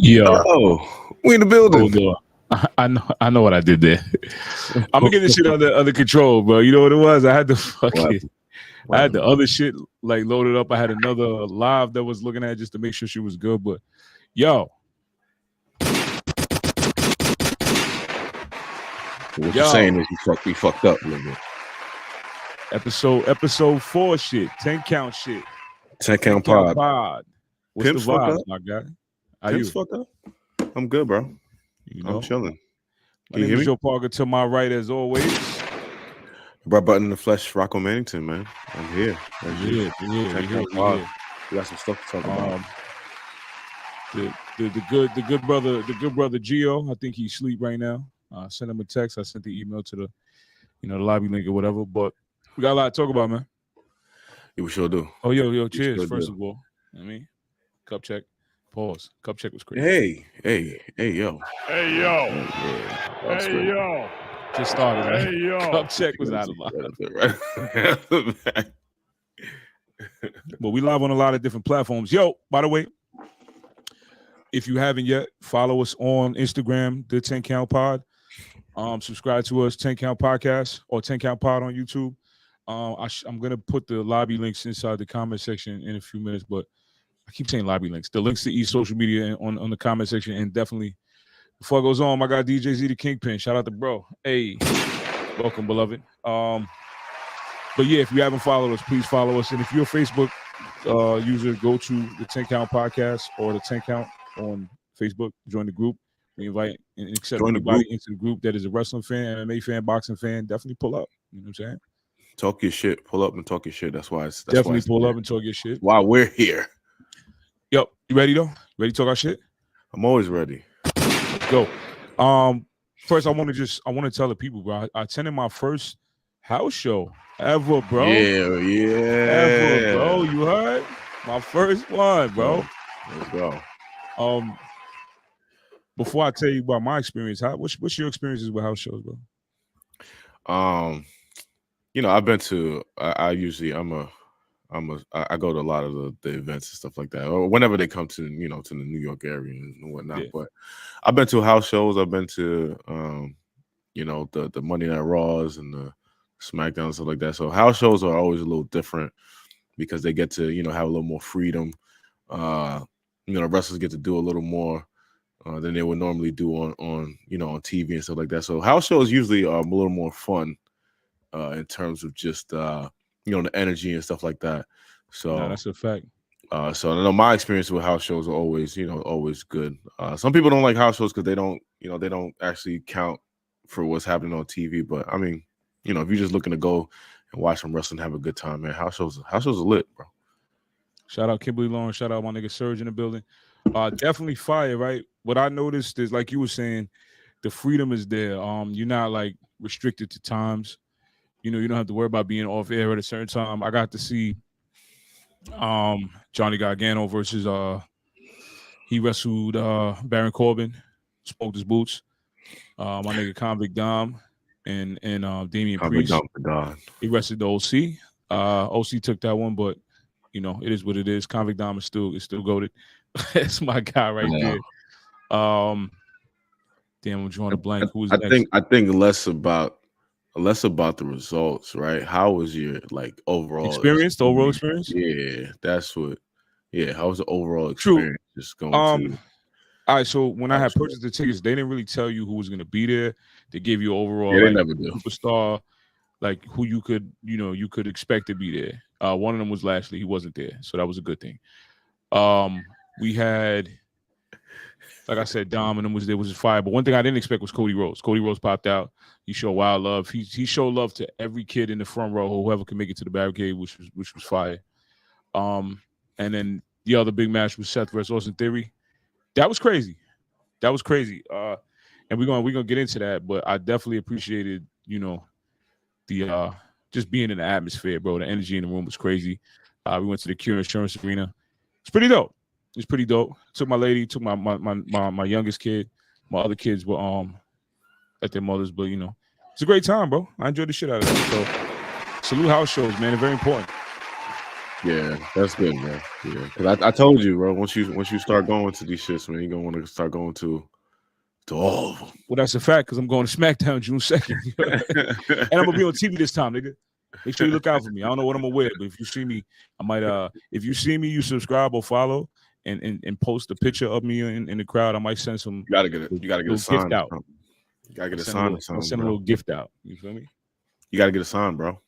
Yo, we in the building. hold on. I know what I did there. I'm gonna get this shit under control, bro. You know what it was? I had the I had the other shit like loaded up. I had another live that was looking at just to make sure she was good. But yo, what you're saying is we fucked up a little bit. Episode 4 shit, 10 count shit, 10 count pod. What's Pimp's the vibe, fucked up. my guy? How Pimp's you? fucked up. I'm good, bro. You know, I'm chilling. My name is Joe Parker. To my right, as always, Brett Button in the flesh, Rocco Mannington, man. I'm here. We got some stuff to talk about. The good brother Gio. I think he's asleep right now. I sent him a text. I sent the email to the lobby link or whatever. But we got a lot to talk about, man. Yeah, we sure do. Oh, yo, cheers. Sure first of all, I mean, cup check. Pause. Cup check was crazy. Hey, yo. Hey, yo. Hey, yo. Just started, right? Hey, yo. Cup check was out of line. But we live on a lot of different platforms. Yo, by the way, if you haven't yet, follow us on Instagram, the 10 Count Pod. Subscribe to us, 10 Count Podcast or 10 Count Pod on YouTube. I'm going to put the lobby links inside the comment section in a few minutes, but I keep saying lobby links. The links to each social media on the comment section. And definitely, before it goes on, my guy DJ Z the Kingpin. Shout out to bro. Hey, welcome, beloved. But yeah, if you haven't followed us, please follow us. And if you're a Facebook user, go to the 10 Count Podcast or the 10 Count on Facebook. Join the group. We invite and accept anybody into the group that is a wrestling fan, MMA fan, boxing fan. Definitely pull up. You know what I'm saying? Talk your shit. Pull up and talk your shit. That's why it's definitely pull up and talk your shit. While we're here. Yo, you ready though? Ready to talk our shit? I'm always ready. Let's go. First I want to tell the people, bro. I attended my first house show ever, bro. Yeah. Ever, bro. You heard? My first one, bro. Let's go. Before I tell you about my experience, what's your experiences with house shows, bro? I've been to. I go to a lot of the events and stuff like that, or whenever they come to to the New York area and whatnot. Yeah. But I've been to house shows. I've been to the Monday Night Raws and the Smackdown and stuff like that. So house shows are always a little different because they get to have a little more freedom. The wrestlers get to do a little more than they would normally do on TV and stuff like that. So house shows usually are a little more fun in terms of just the energy and stuff like that. So no, that's a fact. So I know my experience with house shows are always good. Some people don't like house shows because they don't actually count for what's happening on TV. But I mean, if you're just looking to go and watch some wrestling, have a good time, man. House shows are lit, bro. Shout out Kimberly Lawrence. Shout out my nigga Surge in the building. Definitely fire, right? What I noticed is, like you were saying, the freedom is there. You're not like restricted to times. You don't have to worry about being off air at a certain time. I got to see Johnny Gargano versus he wrestled Baron Corbin, smoked his boots. My nigga Convict Dom and Damian Priest. He wrestled the OC. OC took that one, but it is what it is. Convict Dom is still goated. That's my guy right there. Damn, I'm drawing a blank. Who's next? I think less about the results, right? How was your overall experience? The overall experience? Yeah, that's what. Yeah, how was the overall experience? True. Just going to. All right, so when I had purchased the tickets, they didn't really tell you who was going to be there. They gave you overall they never do. Superstar, like who you could expect to be there. One of them was Lashley. He wasn't there, so that was a good thing. We had, like I said, Dom and them was there, was fire. But one thing I didn't expect was Cody Rhodes. Cody Rhodes popped out. He showed wild love. He showed love to every kid in the front row, whoever could make it to the barricade, which was fire. And then the other big match was Seth versus Austin Theory. That was crazy. And we're gonna get into that. But I definitely appreciated, the just being in the atmosphere, bro. The energy in the room was crazy. We went to the Cure Insurance Arena. It's pretty dope. Took my lady, took my youngest kid. My other kids were at their mothers, but it's a great time, bro. I enjoyed the shit out of that. So salute house shows, man. They're very important. Yeah, that's good, man. Yeah, because I told you, bro. Once you start going to these shits, man, you're gonna want to start going to all of them. Well, that's a fact because I'm going to SmackDown June 2nd, and I'm gonna be on TV this time, nigga. Make sure you look out for me. I don't know what I'm gonna wear, but if you see me, I might. If you see me, you subscribe or follow, and post a picture of me in the crowd. I might send some. You gotta get it. You gotta get a sign gift out. You gotta get a sign or something. I'll send a little gift out. You feel me? You gotta get a sign, bro.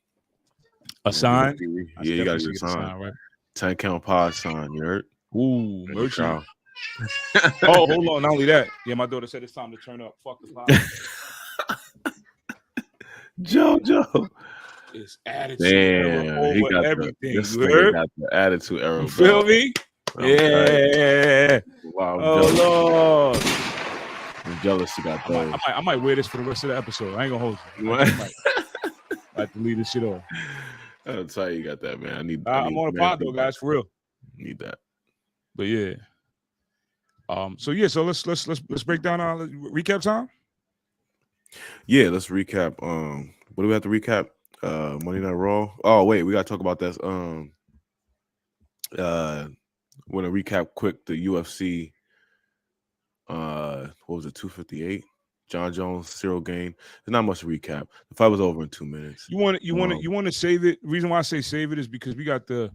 A sign? Yeah, you gotta get a sign. Right? 10 count pod sign. You heard? Ooh, merch. Oh, hold on. Not only that. Yeah, my daughter said it's time to turn up. Fuck the pod. Joe. It's attitude era over everything. This nigga got the attitude era. You feel me? Yeah. Wow. Oh, Lord. I'm jealous you got those. I might wear this for the rest of the episode. I ain't gonna hold you. I have to leave this shit off. I'll tell you got that, man. I'm on a pod though, guys, for real. Need that. But yeah. So let's break down our recap time. Yeah, let's recap. What do we have to recap? Monday Night Raw. Oh wait, we gotta talk about that. Want to recap quick the UFC. What was it? 258. Jon Jones 0 gain. There's not much to recap. The fight was over in 2 minutes. You want to save it. The reason why I say save it is because we got the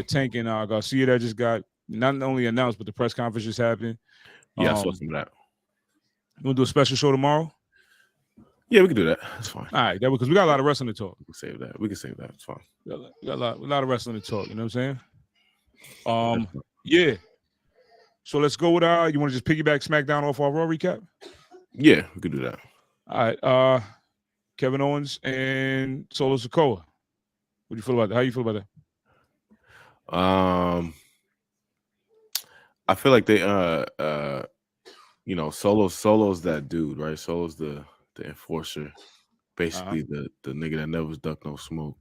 Tank and Garcia that just got not only announced, but the press conference just happened. Yeah, I saw some of that. You want to do a special show tomorrow? Yeah, we can do that. That's fine. All right, because we got a lot of wrestling to talk. We can save that. It's fine. We got a lot of wrestling to talk. You know what I'm saying? Yeah. So let's go with you want to just piggyback SmackDown off our Raw recap? Yeah, we could do that. All right. Kevin Owens and Solo Sikoa. What do you feel about that? How you feel about that? I feel like they Solo's that dude, right? Solo's the enforcer, basically the nigga that never duck no smoke.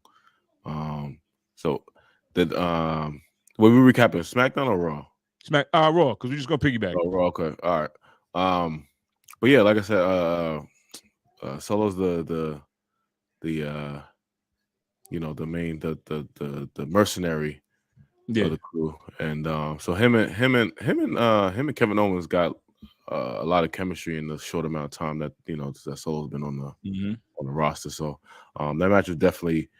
So that what we recapping, SmackDown or Raw? Raw, because we're just gonna piggyback. Oh, Raw, okay. All right. But yeah, like I said, Solo's the main the mercenary of the crew, and so him and Kevin Owens got a lot of chemistry in the short amount of time that that Solo's been on the roster. So that match was definitely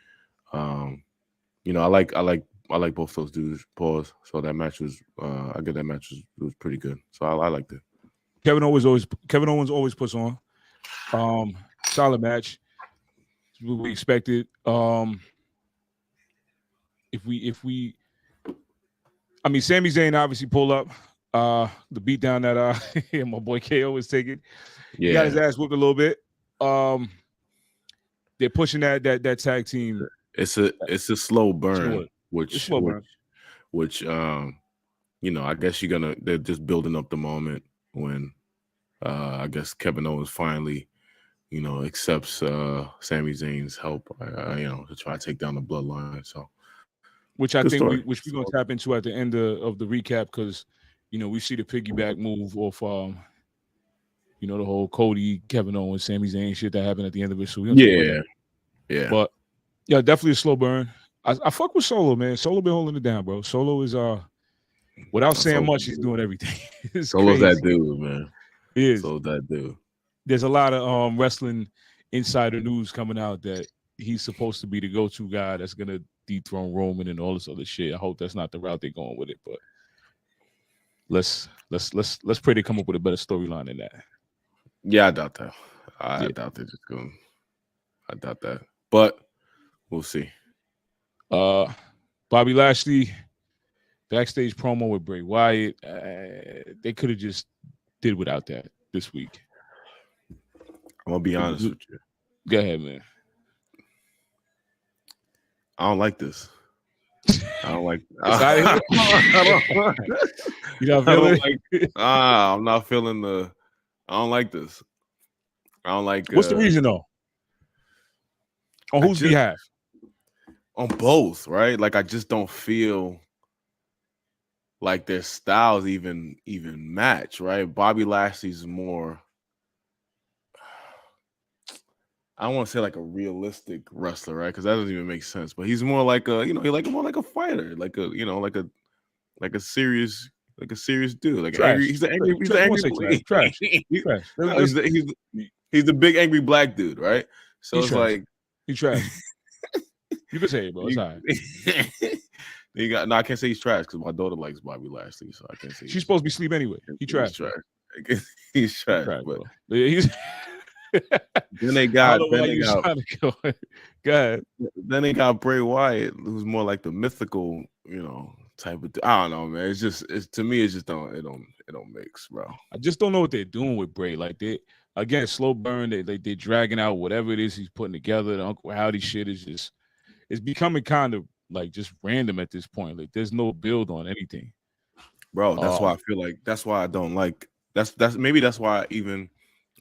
I like both those dudes. Pause. So that match was I get that match was pretty good. So I liked it. Kevin Owens always puts on solid match. What we expected. I mean, Sami Zayn obviously pulled up the beatdown that my boy KO was taking. Yeah. He got his ass whooped a little bit. They're pushing that tag team. It's a slow burn, which I guess they're just building up the moment when I guess Kevin Owens finally accepts Sami Zayn's help to try to take down the bloodline. So which I think we're going to tap into at the end of the recap, because we see the piggyback move off the whole Cody, Kevin Owens, Sami Zayn shit that happened at the end of it. So yeah. But yeah, definitely a slow burn. I fuck with Solo, man. Solo been holding it down, bro. Solo is without saying much, he's doing everything. Solo's that dude, man. He is. Solo's that dude. There's a lot of wrestling insider news coming out that he's supposed to be the go-to guy that's gonna dethrone Roman and all this other shit. I hope that's not the route they're going with it, but let's pray they come up with a better storyline than that. Yeah, I doubt that. I doubt they're just going. I doubt that, but we'll see. Bobby Lashley backstage promo with Bray Wyatt. They could have just did without that this week. I'm gonna be honest with you. Go ahead, man. I don't like this. I don't like. You not feeling? I'm not feeling the. I don't like this. I don't like. What's the reason though? On whose behalf? On both, right? Like I just don't feel like their styles even match, right? Bobby Lashley's more. I don't want to say like a realistic wrestler, right? Because that doesn't even make sense. But he's more like a, he like more like a fighter, like a, like a serious dude, like angry. Trash. He's the You angry. He's the don't want angry. to say trash. Trash. Trash. No, he's the big angry black dude, right? So He's it's trash. like He's trash. You can say it, bro. It's all right. You got no. I can't say he's trash because my daughter likes Bobby Lashley, so I can't say she's supposed to be asleep anyway. He's trash. He's trash, but bro. He's. then they got trying to go. Go ahead. Then they got Bray Wyatt, who's more like the mythical, type of. I don't know, man. It's to me, it just don't mix, bro. I just don't know what they're doing with Bray. Like again, slow burn. They're dragging out whatever it is he's putting together. The Uncle Howdy shit is just, it's becoming kind of like just random at this point. Like there's no build on anything, bro. That's why I feel like that's why I don't like. That's why even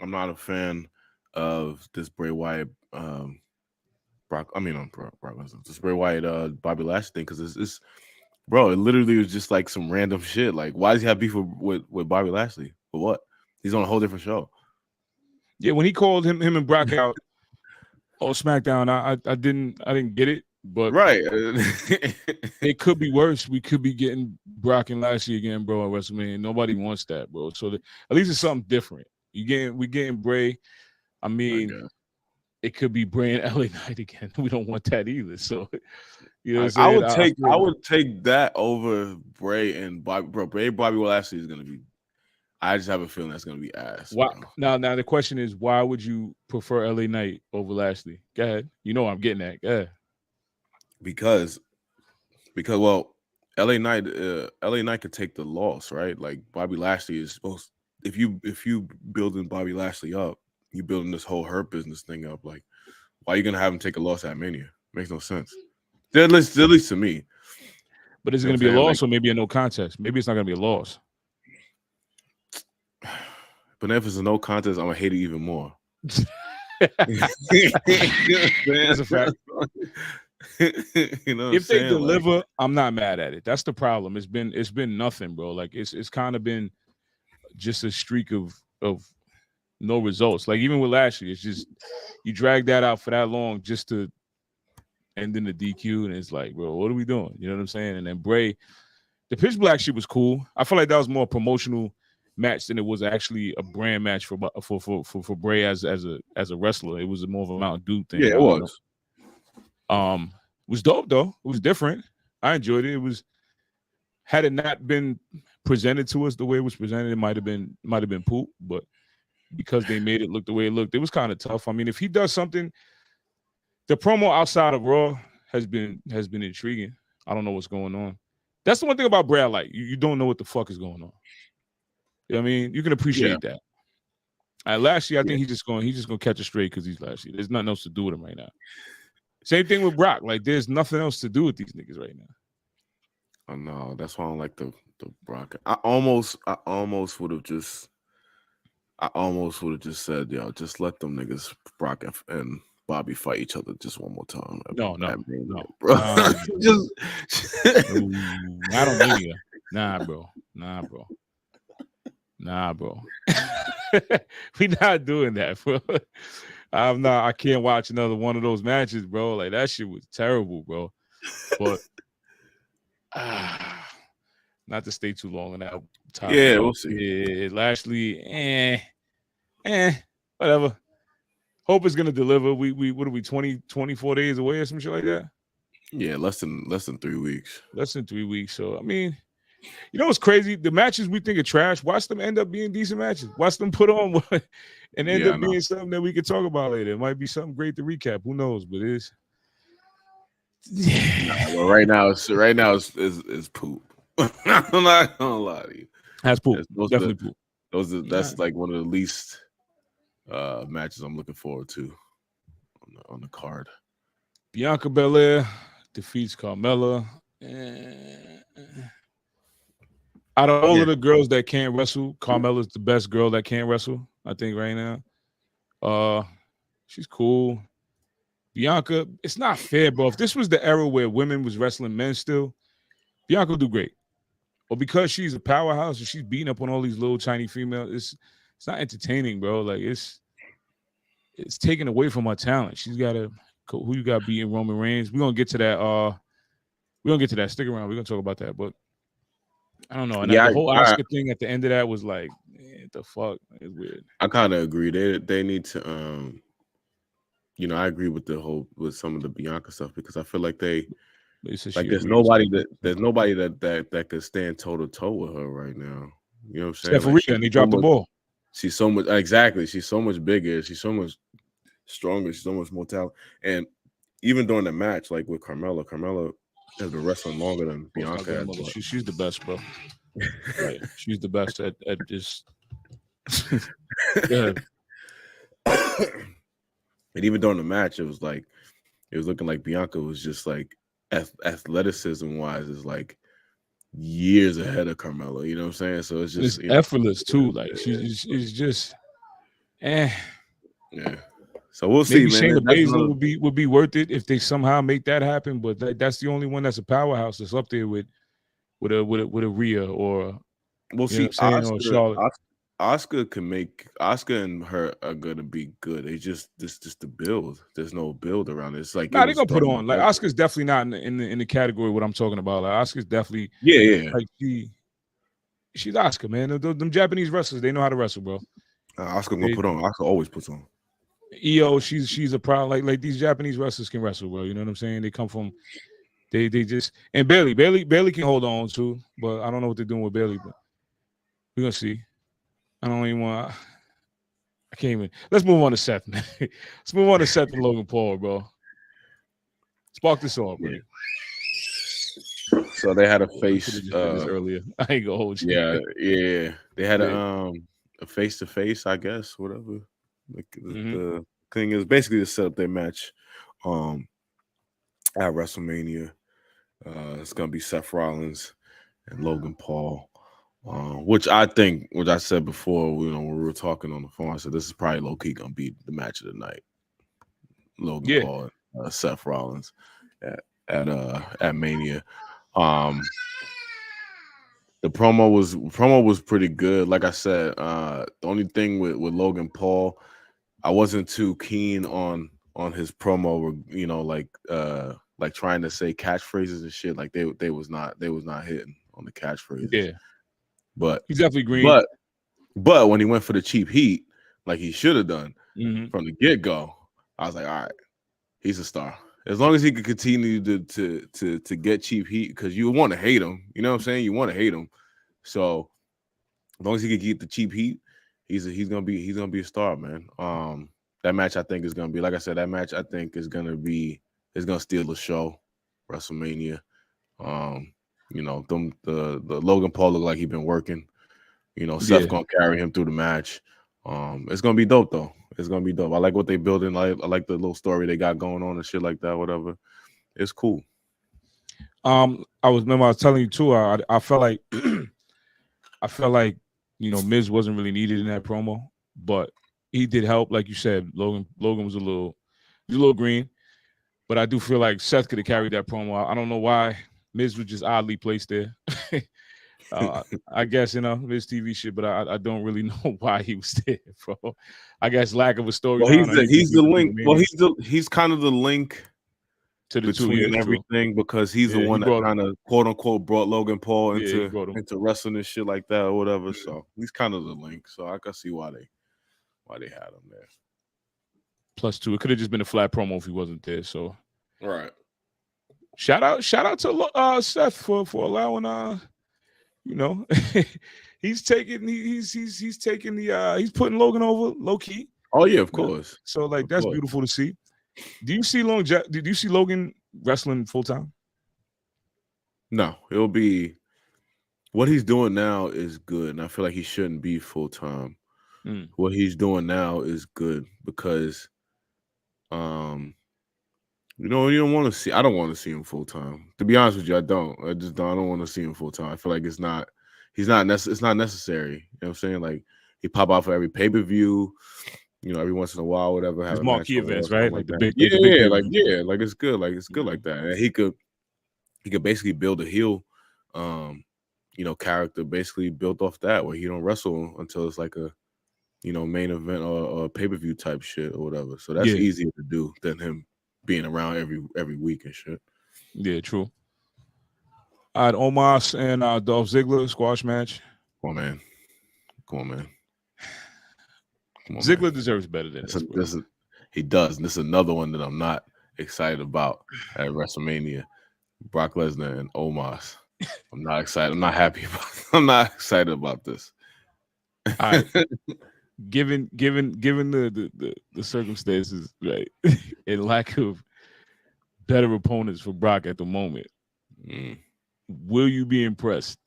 I'm not a fan of this Bray Wyatt, Brock Lesnar, this Bray Wyatt, Bobby Lashley thing, because it's bro, it literally was just like some random shit. Like, why does he have beef with Bobby Lashley? For what? He's on a whole different show. Yeah, when he called him and Brock out on SmackDown, I didn't get it, but right, it could be worse. We could be getting Brock and Lashley again, bro, at WrestleMania. Nobody wants that, bro. So at least it's something different. We getting Bray. I mean, it could be Bray and LA Knight again. We don't want that either. So, I would take that over Bray and Bobby. Bro, Bobby Lashley is gonna be. I just have a feeling that's gonna be ass. Why, now the question is, why would you prefer LA Knight over Lashley? Go ahead. You know what I'm getting at. Go ahead. Because well, LA Knight could take the loss, right? Like Bobby Lashley is supposed. If you building Bobby Lashley up, you building this whole Hurt Business thing up. Like, why are you gonna have him take a loss at Mania? Makes no sense. At least to me. But is it going to be a loss or maybe a no contest? Maybe it's not going to be a loss. But if it's a no contest, I'm going to hate it even more. That's a fact. If they deliver, I'm not mad at it. That's the problem. It's been nothing, bro. Like it's kind of been just a streak of no results. Like even with Lashley, it's just you drag that out for that long just to end in the DQ, and it's like, bro, what are we doing? You know what I'm saying? And then Bray, the pitch black shit was cool. I feel like that was more a promotional match than it was actually a brand match for Bray as a wrestler. It was more of a Mountain Dew thing. Yeah, it was. It was dope though. It was different. I enjoyed it. It was, had it not been presented to us the way it was presented, it might have been poop. But because they made it look the way it looked, it was kind of tough. I mean, if he does something. The promo outside of Raw has been intriguing. I don't know what's going on. That's the one thing about Bray I like. You don't know what the fuck is going on. You know what I mean? You can appreciate that. Lashley, I think he's just gonna catch a straight because he's Lashley. There's nothing else to do with him right now. Same thing with Brock. Like there's nothing else to do with these niggas right now. Oh no, that's why I don't like the Brock. I almost would have just said, yo, just let them niggas Brock and Bobby fight each other just one more time. No, bro. Just I don't need you. Nah, bro. We not doing that, bro. I can't watch another one of those matches, bro. Like that shit was terrible, bro. But not to stay too long on that topic. Yeah, we'll see. Yeah, Lashley, whatever. Hope is gonna deliver. We what are we 24 days away or some shit like that? Yeah, less than 3 weeks. Less than 3 weeks. So I mean, you know what's crazy? The matches we think are trash, watch them end up being decent matches. Watch them put on one and end up being something that we can talk about later. It might be something great to recap. Who knows? But it's well, right now it's poop. I'm not gonna lie to you. That's poop. Definitely poop. That's like one of the least matches I'm looking forward to on the card. Bianca Belair defeats Carmella. Out of all of the girls that can't wrestle, Carmella's the best girl that can't wrestle, I think, right now. She's cool. Bianca, it's not fair, bro. If this was the era where women was wrestling men still, Bianca would do great. But because she's a powerhouse and she's beating up on all these little tiny females, it's not entertaining, bro. Like it's taken away from her talent. She's got to who you got beating Roman Reigns. We're gonna get to that. We're gonna get to that. Stick around. We're gonna talk about that. But I don't know. And Yeah, the whole Oscar thing at the end of that was like, what the fuck? It's weird. I kind of agree. They need to I agree with some of the Bianca stuff because I feel like there's nobody that could stand toe to toe with her right now. You know what I'm saying? Except for Rhea, and they dropped the ball. She's so much exactly. She's so much bigger. She's so much stronger. She's so much more talent. And even during the match, like with Carmella has been wrestling longer than Bianca. She's the best, bro. Right. She's the best at just. Yeah. And even during the match, it was looking like Bianca was just like athleticism wise is like years ahead of Carmella. You know what I'm saying? So it's just effortless too. Like she's just Yeah. So we'll see, man. Shayna Baszler would be worth it if they somehow make that happen. But that's the only one that's a powerhouse that's up there with a Rhea or we'll see. Oscar can make Oscar and her are gonna be good. They just the build. There's no build around it. It's like they're gonna put on like Oscar's definitely not in the category what I'm talking about. Like Oscar's definitely like she's Oscar, man. Them Japanese wrestlers, they know how to wrestle, bro. Oscar gonna put on. Oscar always puts on. EO, she's a problem. Like these Japanese wrestlers can wrestle, bro. You know what I'm saying? They come from they just and Bailey can hold on too, but I don't know what they're doing with Bailey, but we're gonna see. I don't even want. I can't even. Let's move on to Seth, man. Let's move on to Seth and Logan Paul, bro. Spark this off, bro. Yeah. So they had a face earlier. I ain't gonna hold you. Yeah. They had a face-to-face, I guess, whatever. The thing is basically to set up their match at WrestleMania. It's gonna be Seth Rollins and Logan Paul. Which I said before, when we were talking on the phone, I said this is probably low key gonna be the match of the night. Logan Paul and Seth Rollins at Mania. The promo was pretty good. Like I said, the only thing with Logan Paul, I wasn't too keen on his promo. Like trying to say catchphrases and shit. Like they was not hitting on the catchphrases. Yeah. But he's definitely green. But when he went for the cheap heat, like he should have done from the get-go, I was like, all right, he's a star. As long as he could continue to get cheap heat, because you want to hate him. You know what I'm saying? You want to hate him. So as long as he could get the cheap heat, he's gonna be a star, man. That match I think is gonna be, like I said, that match I think is gonna steal the show, WrestleMania. The Logan Paul look like he's been working. Seth's gonna carry him through the match. It's gonna be dope though. It's gonna be dope. I like what they building. I like the little story they got going on and shit like that. Whatever. It's cool. I was telling you too. I felt like Miz wasn't really needed in that promo, but he did help. Like you said, Logan was a little green, but I do feel like Seth could have carried that promo. I don't know why Miz was just oddly placed there. I guess Miz TV shit, but I don't really know why he was there, bro. I guess lack of a story. Well, he's the link. Well, he's kind of the link to the between two, everything because he's the one that kind of quote unquote brought Logan Paul into wrestling and shit like that or whatever. So he's kind of the link. So I can see why they had him there. +2, it could have just been a flat promo if he wasn't there. So right. Shout out to Seth for allowing he's putting Logan over low key. Oh yeah, of course. So like that's beautiful to see. Did you see Logan wrestling full time? No, it'll be what he's doing now is good, and I feel like he shouldn't be full time. What he's doing now is good because you don't want to see. I don't want to see him full time. To be honest with you, I don't. I don't want to see him full time. I feel like it's not necessary. You know what I'm saying? Like he pop out for every pay-per-view, every once in a while, whatever. His marquee events, right? Like the big, like it's good. Like it's good like that. And he could basically build a heel, character basically built off that where he don't wrestle until it's like a main event or pay-per-view type shit or whatever. So that's easier to do than him being around every week and shit. Yeah, true. All right, Omos and Dolph Ziggler squash match. Come on, man. Ziggler deserves better than this. He does. And this is another one that I'm not excited about at WrestleMania. Brock Lesnar and Omos. I'm not excited. I'm not happy about it. I'm not excited about this. All right. Given the circumstances, right, and lack of better opponents for Brock at the moment, will you be impressed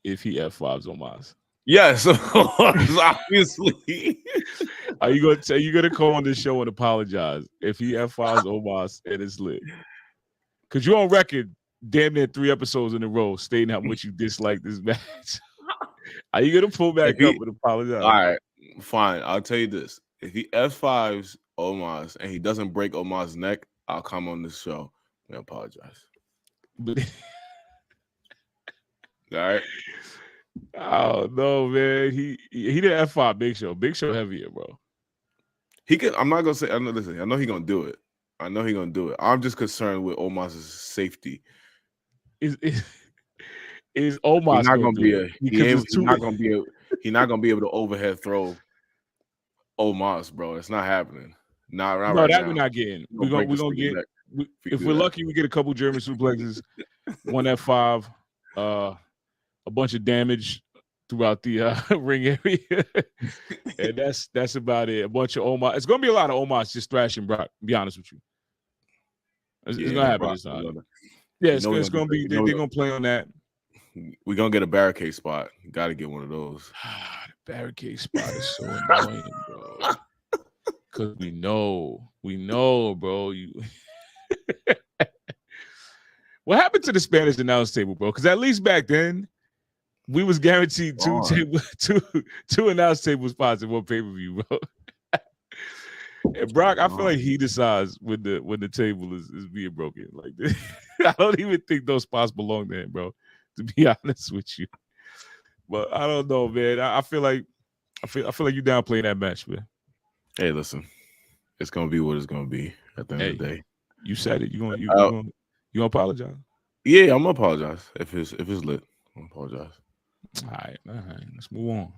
if he F5s Omos? Yes, of course, obviously. Are you gonna call on this show and apologize if he F5s Omos and it's lit? Because you're on record damn near 3 episodes in a row stating how much you dislike this match. Are you gonna pull back up and apologize? All right, fine. I'll tell you this: if he F5s Omos and he doesn't break Omos' neck, I'll come on this show and apologize. But all right. Oh no, man! He did F5 Big Show. Big Show heavier, bro. He can. I'm not gonna say. I know he's gonna do it. I'm just concerned with Omos' safety. Is Omos he's not gonna be it? He's not gonna be able to overhead throw Omos, bro. It's not happening. Not right no, that now. we're not getting. We're gonna get. If we're lucky, we get a couple German suplexes, 1 F5, a bunch of damage throughout the ring area, and that's about it. A bunch of Omos. It's gonna be a lot of Omos just thrashing Brock. To be honest with you, it's gonna happen this time. Yeah, it's gonna be. They're gonna play on that. We're gonna get a barricade spot. Got to get one of those. The barricade spot is so annoying, bro. Because we know, bro. What happened to the Spanish announce table, bro? Because at least back then, we was guaranteed two announce table spots in one pay-per-view, bro. And Brock, I feel like he decides when the table is being broken. Like this. I don't even think those spots belong to him, bro. To be honest with you, but I don't know, man. I feel like you downplaying that match, man. Hey, listen, it's gonna be what it's gonna be at the end of the day. You said it. You gonna apologize? Yeah, I'm gonna apologize if it's lit. I'm gonna apologize. All right. Let's move on.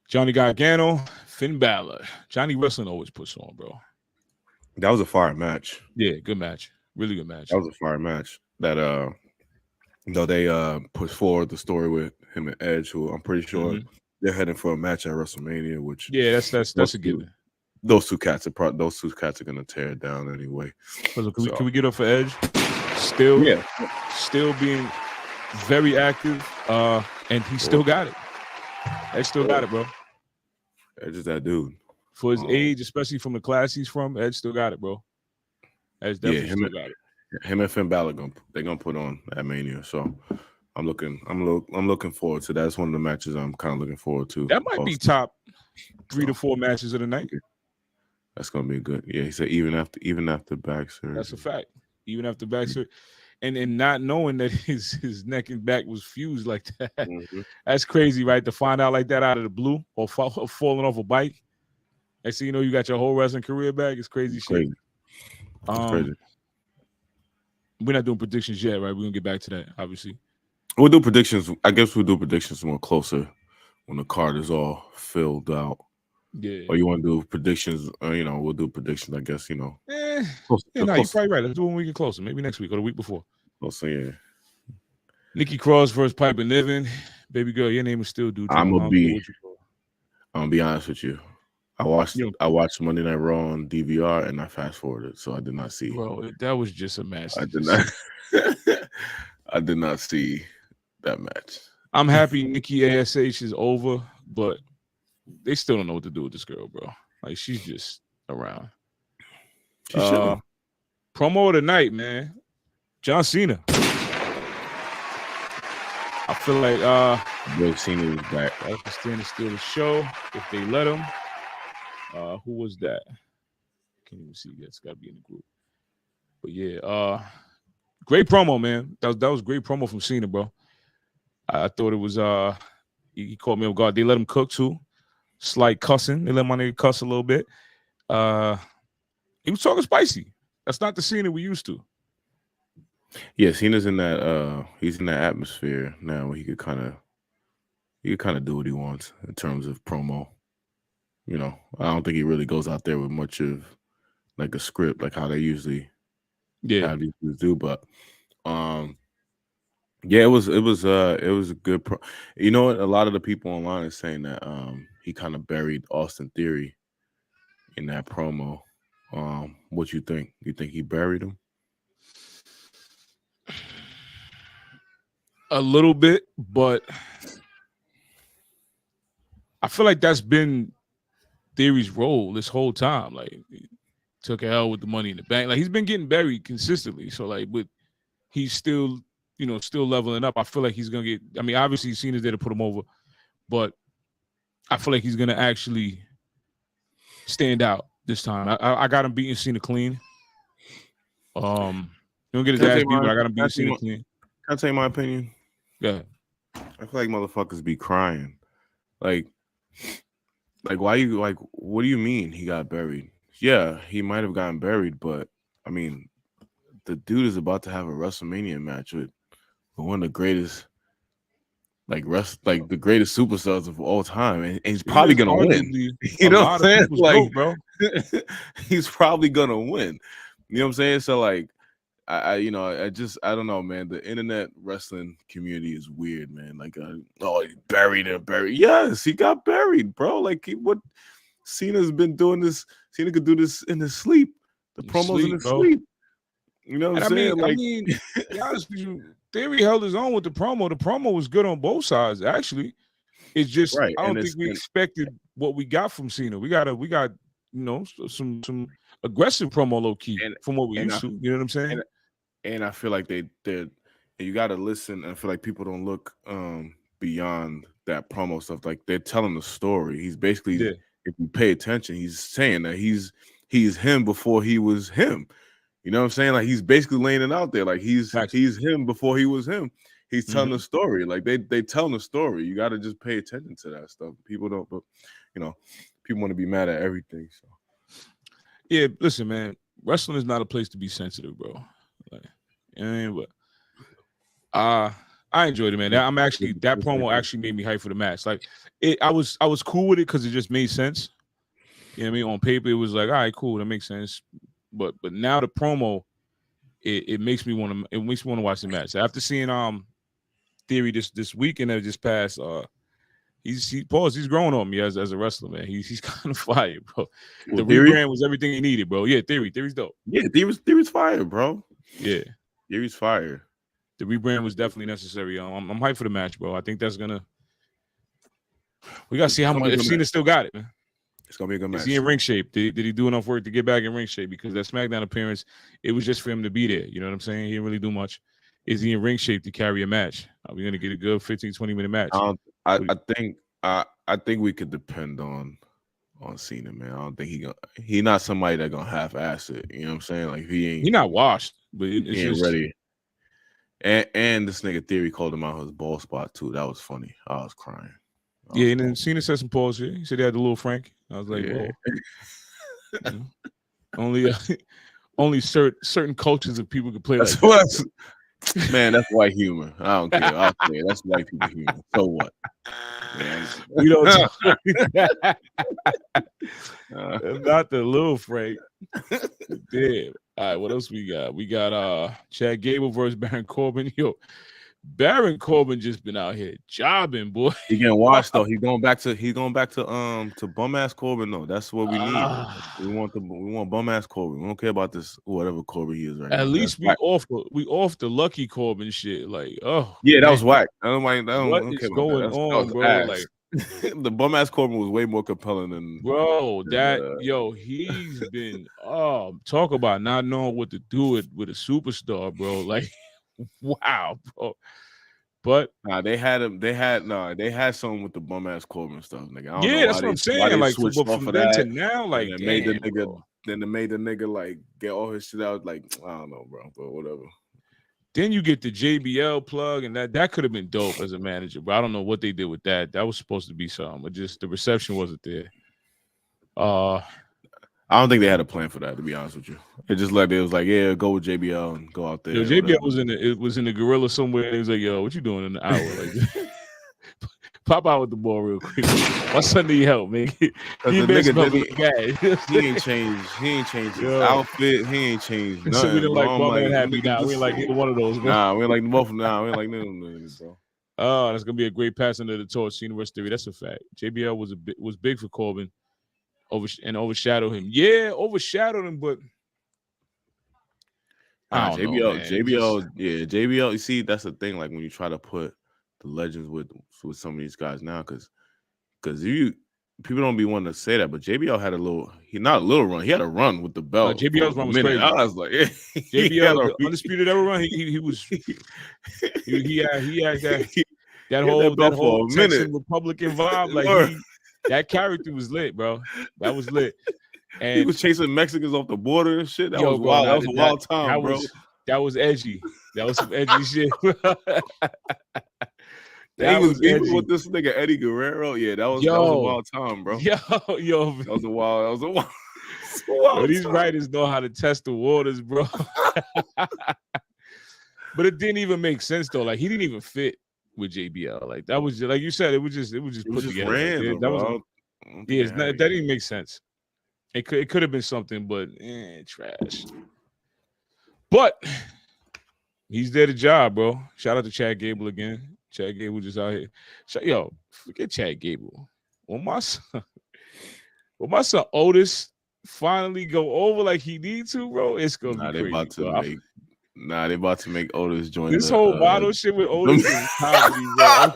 Johnny Gargano, Finn Balor. Johnny Wrestling always puts on, bro. That was a fire match. Yeah, good match. Really good match. That was a fire match. That though they pushed forward the story with him and Edge, who I'm pretty sure they're heading for a match at WrestleMania. Which that's a given. Those two cats are gonna tear it down anyway. Can we get up for Edge? Still being very active, and he still got it. Edge still got it, bro. Edge is that dude. For his age, especially from the class he's from, Edge still got it, bro. Edge definitely still got it. Him and Finn Balor they're gonna put on at Mania, so I'm looking forward to that. That's one of the matches I'm kind of looking forward to. That might be top 3 to 4 matches of the night. That's gonna be good. Yeah, he said even after back surgery. That's a fact. Even after back surgery, and not knowing that his neck and back was fused like that. That's crazy, right? To find out like that out of the blue or falling off a bike. And so you got your whole wrestling career back. It's crazy shit. Crazy. We're not doing predictions yet, right? We're gonna get back to that, obviously. We'll do predictions. I guess we'll do predictions more closer when the card is all filled out. Yeah. Or you want to do predictions? We'll do predictions. I guess you're probably right. Let's do it when we get closer. Maybe next week or the week before. Closer, yeah. Nikki Cross versus Piper Niven. Baby girl, your name is still Dude. I'm gonna be honest with you. I watched Monday Night Raw on DVR and I fast forwarded, so I did not see. Bro, that was just a mess. I did not see that match. I'm happy Nikki ASH is over, but they still don't know what to do with this girl, bro. Like she's just around. Promo of the night, man. John Cena. I feel like Cena is back. I understand it's still the show if they let him. Who was that? Can't even see. It's got to be in the group. But yeah, great promo, man. That was great promo from Cena, bro. I thought it was he caught me off guard. They let him cook too. slight cussing. They let my nigga cuss a little bit. He was talking spicy. That's not the Cena we used to. Yeah, Cena's in that. He's in that atmosphere now where he could kind of do what he wants in terms of promo. You know, I don't think he really goes out there with much of like a script, like how they usually have these do. But yeah, it was a good pro. You know what? A lot of the people online are saying that he kind of buried Austin Theory in that promo. What you think? You think he buried him? A little bit, but I feel like that's been Theory's role this whole time. Like, he took a L with the Money in the Bank. Like, he's been getting buried consistently. So, like, but he's still, still leveling up. I feel like he's gonna get. I mean, obviously, Cena's there to put him over, but I feel like he's gonna actually stand out this time. I got him beating Cena clean. You don't get his ass beat, but I got him beating Cena clean. Can I tell you my opinion? Yeah. I feel like motherfuckers be crying. Like why you like? What do you mean he got buried? Yeah, he might have gotten buried, but I mean, the dude is about to have a WrestleMania match with one of the greatest, the greatest superstars of all time, and he's probably gonna win. You know what I'm saying? Like, bro, he's probably gonna win. You know what I'm saying? So like, I don't know, man. The internet wrestling community is weird, man. Like, he buried him. Yes, he got buried, bro. Like, what? Cena's been doing this. Cena could do this in his sleep. The promos in his sleep. You know what I'm saying? I mean, to be honest with you, Theory held his own with the promo. The promo was good on both sides, actually. It's just right. I don't think we expected what we got from Cena. We got some aggressive promo low key from what we used to. You know what I'm saying? And I feel like you got to listen. I feel like people don't look beyond that promo stuff. Like, they're telling the story. He's basically, if you pay attention, he's saying that he's him before he was him. You know what I'm saying? Like, he's basically laying it out there. Like, he's him before he was him. He's telling the story. Like, they telling the story. You got to just pay attention to that stuff. People don't, but people want to be mad at everything. So yeah, listen, man. Wrestling is not a place to be sensitive, bro. Like, but I enjoyed it, man. That promo actually made me hype for the match. Like, I was cool with it because it just made sense. You know what I mean? On paper, it was like, all right, cool, that makes sense. But now the promo, it makes me want to watch the match. After seeing Theory this weekend that just passed, he's growing on me as a wrestler, man. He's kind of fire, bro. The rebrand was everything he needed, bro. Yeah, Theory's dope. Yeah, Theory's fire, bro. Yeah, Theory's fire. The rebrand was definitely necessary. I'm hyped for the match, bro. I think that's gonna. We gotta see how much. If Cena still got it, man. It's gonna be a good match. Is he in ring shape? Did he do enough work to get back in ring shape? Because that SmackDown appearance, it was just for him to be there. You know what I'm saying? He didn't really do much. Is he in ring shape to carry a match? Are we gonna get a good 15-20 minute match? I think we could depend on Cena, man. I don't think he's not somebody that gonna half-ass it. You know what I'm saying? Like, he not washed, but he ain't ready. And this nigga Theory called him out his ball spot too. That was funny. I was crying. And then Cena said some pause here. He said he had the little Frank. I was like, whoa. Only certain cultures of people could play like that. Man, that's white humor. I don't care. I'll say that's white people humor. So what? Man. We don't not the little Frank. Damn. All right, what else we got? We got Chad Gable versus Baron Corbin. Yo, Baron Corbin just been out here jobbing, boy. He getting washed though. He's going back to bum ass Corbin. No, that's what we need. We want bum ass Corbin. We don't care about this whatever Corbin he is right now. At least we off the lucky Corbin shit. Like, oh yeah, that was whack. I don't what is going on, bro? Like, the bum ass Corbin was way more compelling than he's been talk about not knowing what to do with a superstar, bro. Like, wow, bro. But they had something with the bum ass Corbin stuff, nigga. I don't know that's what I'm saying. Like, from then to now, like, they made the nigga, then they made the nigga like get all his shit out. Like, I don't know, bro, but whatever. Then you get the JBL plug, and that could have been dope as a manager, but I don't know what they did with that. That was supposed to be something, but just the reception wasn't there. I don't think they had a plan for that, to be honest with you. It just like it was like, yeah, go with JBL and go out there. Yo, JBL was in the gorilla somewhere, and he was like, "Yo, what you doing in the hour?" Like, pop out with the ball real quick. My son need help, man. He ain't changed. He ain't changed his outfit. He ain't changed nothing. So we didn't like bro. Bum and Happy now. We ain't like either one of those, bro. Nah, we ain't like both. Nah, we ain't like none of them, bro. Oh, that's gonna be a great pass under the torch. Universe theory. That's a fact. JBL was big for Corbin. Overshadowed him. Yeah, overshadowed him, but I don't know, man. JBL. You see, that's the thing. Like when you try to put the legends with some of these guys now, because people don't be wanting to say that, but JBL had not a little run. He had a run with the belt. JBL's run was crazy. I was like, yeah, JBL, the undisputed ever run. He had that whole Texan Republican vibe. Like that character was lit, bro. That was lit. And he was chasing Mexicans off the border and shit. That was wild. That was a wild time, bro. That was edgy. That was some edgy shit. He was beefing with this nigga Eddie Guerrero. Yeah, that was a wild time, bro. Yo, that was a wild. Yo, these writers know how to test the waters, bro. But it didn't even make sense though. Like he didn't even fit with JBL. Like that was just, like you said, it was just put together. Random, that didn't make sense. It could have been something, but trash. But he's there to job, bro. Shout out to Chad Gable again. Chad Gable just out here. Yo, forget Chad Gable. When my son Otis finally go over like he needs to, bro, it's gonna be crazy. They about to make Otis join this whole model shit with Otis is comedy, bro.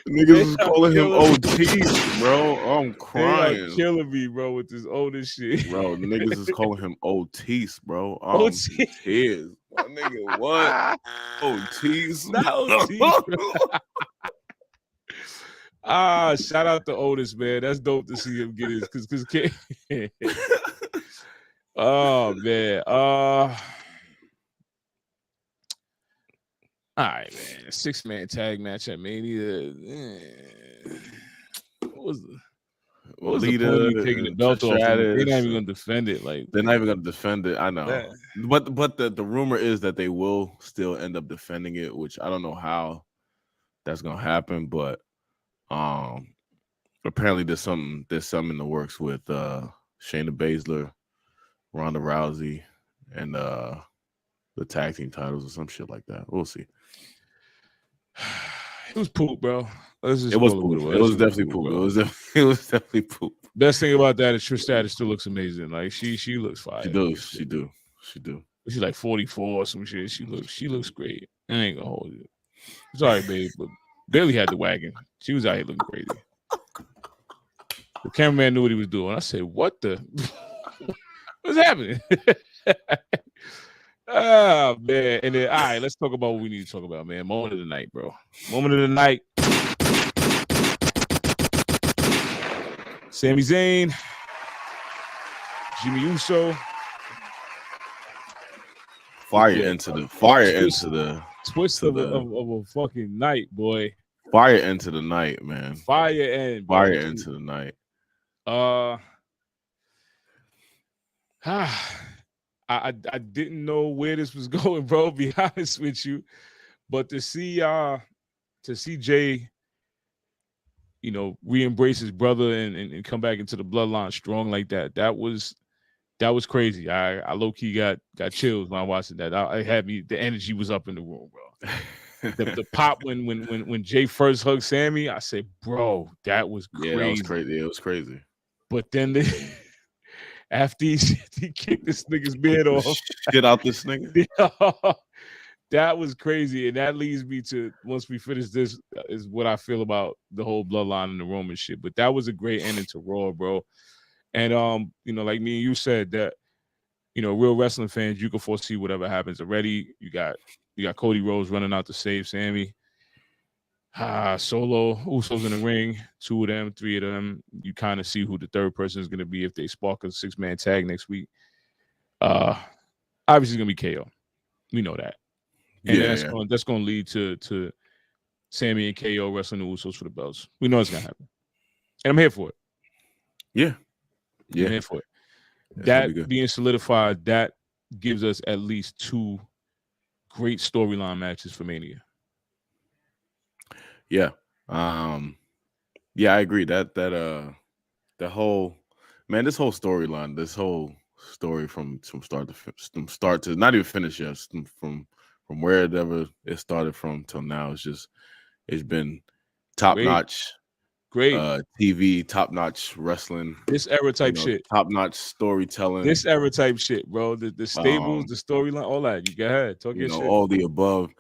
Niggas is calling him Otis, bro. I'm crying. They killing me, bro, with this Otis shit. Bro, niggas is calling him Otis, bro. Otis. My nigga, what? Otis. Not Otis. Shout out to Otis, man. That's dope to see him get his cause oh man. All right, man. 6-man tag match at Mania. What was the point of taking the belt off? They're not even gonna defend it. Like they're not even gonna defend it. I know, but the rumor is that they will still end up defending it, which I don't know how that's gonna happen. But apparently there's some in the works with Shayna Baszler, Ronda Rousey, and the tag team titles or some shit like that. We'll see. It was poop, bro. It was poop. It was definitely poop. It was definitely poop. Best thing about that is Trish Stratus still looks amazing. Like she looks fire. She do. She's like 44 or some shit. She looks great. I ain't gonna hold you. Sorry, babe, but Bailey had the wagon. She was out here looking crazy. The cameraman knew what he was doing. I said, "What the? What's happening?" Oh man. And then all right, let's talk about what we need to talk about, man. Moment of the night, bro. Moment of the night. Sami Zayn, Jimmy Uso. Into the twist of a fucking night, boy. Fire into the night, man. Fire into the night. I didn't know where this was going, bro. Be honest with you, but to see Jay, re-embrace his brother and come back into the bloodline strong like that. That was crazy. I low key got chills when I watched that. The energy was up in the room, bro. the pop when Jay first hugged Sammy, I said, bro, that was crazy. Yeah, that was crazy. It was crazy. But then after he kicked this nigga's beard off, get out this nigga. That was crazy, and that leads me to, once we finish this, is what I feel about the whole bloodline and the Roman shit. But that was a great ending to Raw, bro. And like me and you said, that real wrestling fans, you can foresee whatever happens already. You got Cody Rhodes running out to save Sammy. Solo, Usos in the ring, 2 of them, 3 of them. You kind of see who the third person is going to be if they spark a 6-man tag next week. I obviously it's gonna be KO. We know that, and Yeah, that's gonna lead to Sammy and KO wrestling the Usos for the belts. We know it's gonna happen, and I'm here for it. yeah, I'm yeah. here for it. It's gonna be That good. being solidified, that gives us at least 2 great storyline matches for Mania. Yeah, yeah, I agree. The whole man, this whole storyline, this whole story from start to not even finish yet, from wherever it started from till now, it's been top Great, notch great. TV, top notch wrestling, This era type shit. top notch storytelling, This era type shit, bro. The stables, the storyline, all that. You go ahead, talk your shit. all the above.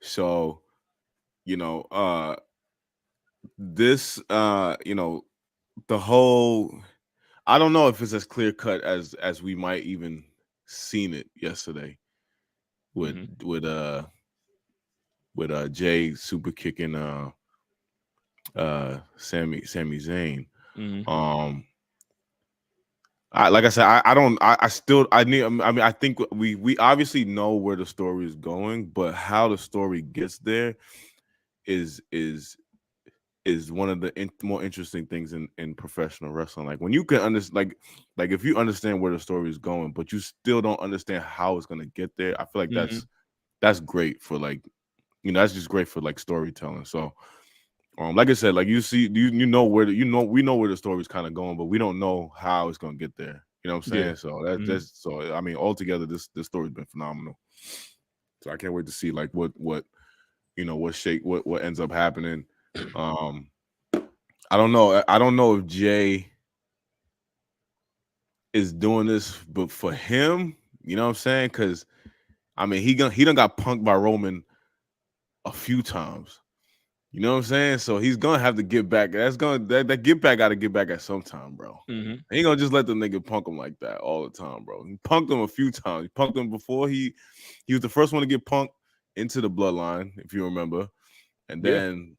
So, you know, this the whole, I don't know if it's as clear cut as we might even seen it yesterday with Mm-hmm. Jay super kicking Sami Zayn. Mm-hmm. Like I said, I don't I still I need I mean I think we obviously know where the story is going, but how the story gets there is one of the more interesting things in professional wrestling. Like when you can understand, like if you understand where the story is going, but you still don't understand how it's gonna get there, I feel like Mm-hmm. that's great for like, that's just great for like storytelling. So, like I said, like you know where we know where the story's kind of going, but we don't know how it's gonna get there. You know what I'm Yeah. saying? So Mm-hmm. that's so I mean, altogether, this story's been phenomenal. So I can't wait to see like what what ends up happening. I don't know. I don't know if Jay is doing this, but for him, you know what I'm saying? Because I mean, he done got punked by Roman a few times. You know what I'm saying? So he's gonna have to get back. That get back got to get back at some time, bro. Mm-hmm. He ain't gonna just let the nigga punk him like that all the time, bro. He punked him a few times. He punked him before he was the first one to get punked into the bloodline, if you remember, and Yeah. then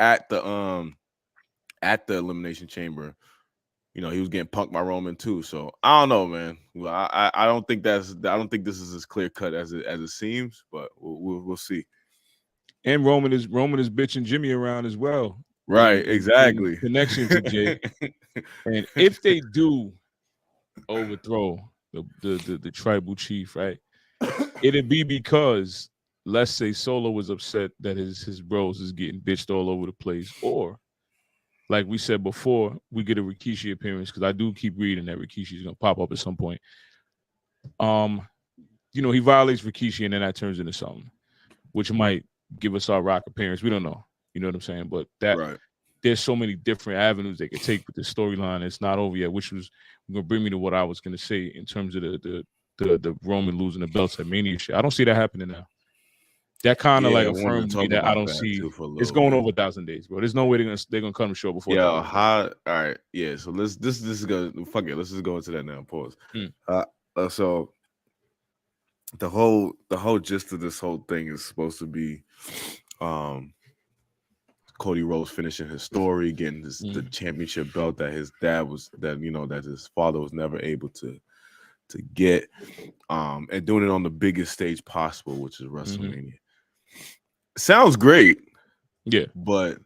at the elimination chamber, he was getting punked by Roman too. So I don't know, man. Well, I don't think this is as clear cut as it seems, but we'll see. And Roman is bitching Jimmy around as well. Right, In exactly. connection to Jay. And if they do overthrow the tribal chief, right, it'd be because, let's say, Solo was upset that his bros is getting bitched all over the place, or like we said before, we get a Rikishi appearance, because I do keep reading that Rikishi's gonna pop up at some point. He violates Rikishi, and then that turns into something, which might give us our Rock appearance. We don't know. You know what I'm saying? But Right. there's so many different avenues they could take with this storyline. It's not over yet, which was gonna bring me to what I was gonna say in terms of the Roman losing the belts at Mania shit. I don't see that happening now. That kind of Yeah, like I wanted to affirmed me talk that I about don't that too see for a it's little going bit. over 1,000 days, bro. There's no way they're gonna come short before Yeah, 1,000 days. all right, yeah. So this is go. Fuck it. Let's just go into that now. Pause. Mm. So the whole gist of this whole thing is supposed to be, Cody Rhodes finishing his story, getting the championship belt that his dad that his father was never able to get, and doing it on the biggest stage possible, which is WrestleMania. Sounds great, Yeah. but